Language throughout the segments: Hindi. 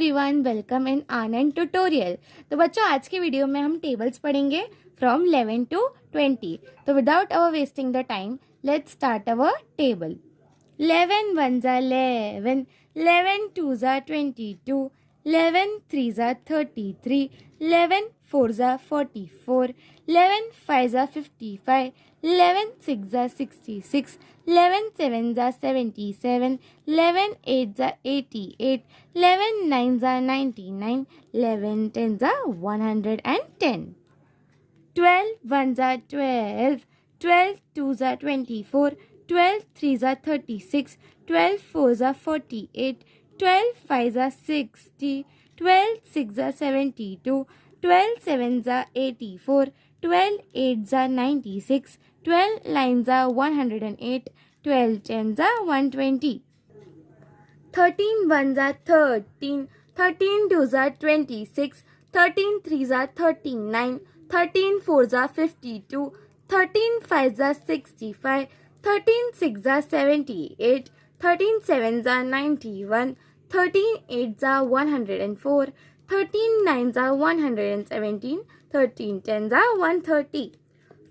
Everyone, welcome in Anand tutorial. तो बच्चों, आज के वीडियो में हम टेबल्स पढ़ेंगे फ्रॉम 11 to 20। तो without our wasting the time, let's start our table. 11 1 जा 11, 11 2 जा 22, 11 3 जा 33, 11 4 जा 44, 11 5 जा 55, 11 6 जा 66, 11 7 जा 77, 11 8 जा 88, 11 9 जा 99, 11 10 जा 110, 12 1 जा 12, 12 2 जा 24, 12 3 जा 36, 12 4 जा 48, 12 5 जा 60, 12 6 जा 72, 12 7 जा 84, 12 8 जा 96, 12 9 जा 108, 12 10 जा 120, 13 1 जा 13, 13 2 जा 26, 13 3 जा 39, 13 4 जा 52, 13 5 जा 65, 13 6 जा 78, 13 7 जा 91, 13 8 जा 104, 13 9 जा 117, 13 10 जा 130,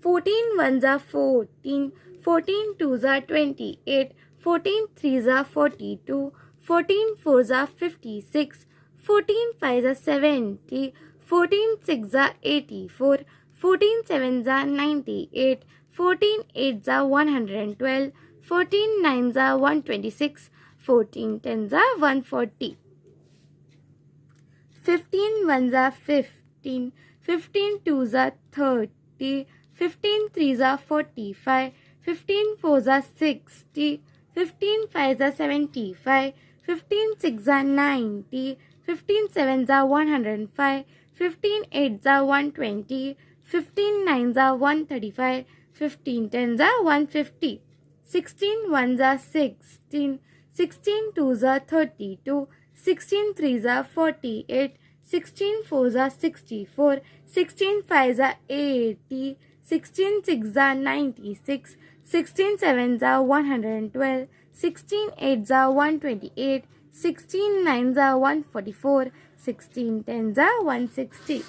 14 1 जा 14, 14 2 जा 28, 14 3 जा 42, 14 4 जा 56, 14 5 जा 70, 14 6 जा 84, 14 7 जा 98, 14 8 जा 112, 14 9 जा 126, 14 10 जा 140, 15 1 जा 15, 15 2 जा 30, 15 3 जा 45, 15 4 जा 60, 15 5 जा 75, 15 6 जा 90, 15 7 जा 105, 15 8 जा 120, 15 9 जा 135, 15 10 जा 150, 16 1 जा 16, 16 2 जा 32, 16 3 जा 48, 16 4 जा 64, 16 5 जा 80, 16 6 जा 96, 16 7 जा 112, 16 8 जा 128, 16 9 जा 144, 16 10 जा 160,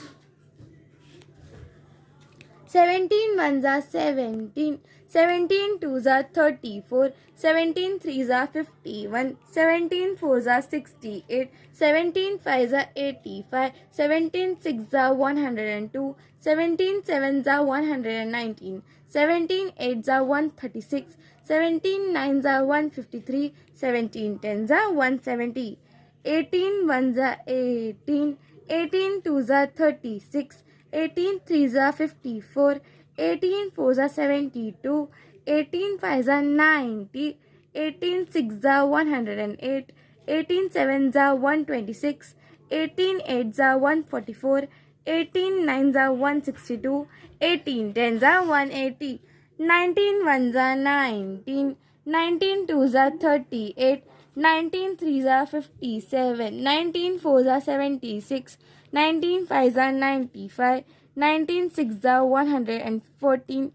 17 1 जा 17, 17 2 जा 34, 17 3 जा 51, 17 4 जा 68, 17 5 जा 85, 17 6 जा 102, 17 7 जा 119, 17 8 जा 136, 17 9 जा 153, 17 10 जा 170, 18 1 जा 18, 18 2 जा 36, 18 3 जा 54, 18 4 जा 72, 18 5 जा 90, 18 6 जा 108, 18 7 जा 126, 18 8 जा 144, 18 9 जा 162, 18 10 जा 180, 19 1 जा 19, 19 2 जा 38, 19 3 जा 57, 19 4 जा 76, 19 5 जा 95, 19 6 जा 114,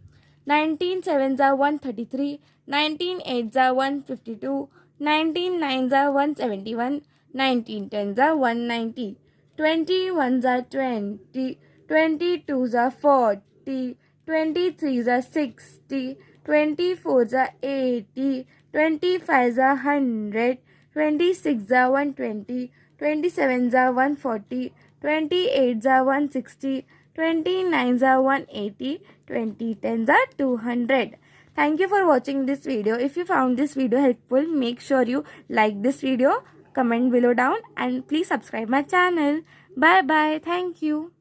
19 7 जा 133, 19 8 जा 152, 19 9 जा 171, 19 10 जा 190, 21 जा 20, 22 जा 40, 23 जा 60, 24 जा 80, 25 जा 100, 26 जा 120, 27 जा 140, 28 जा 160, 29 जा 180, 20 10 जा 200. Thank you for watching this video. If you found this video helpful, make sure you like this video, comment below down, and please subscribe my channel. Bye bye. Thank you.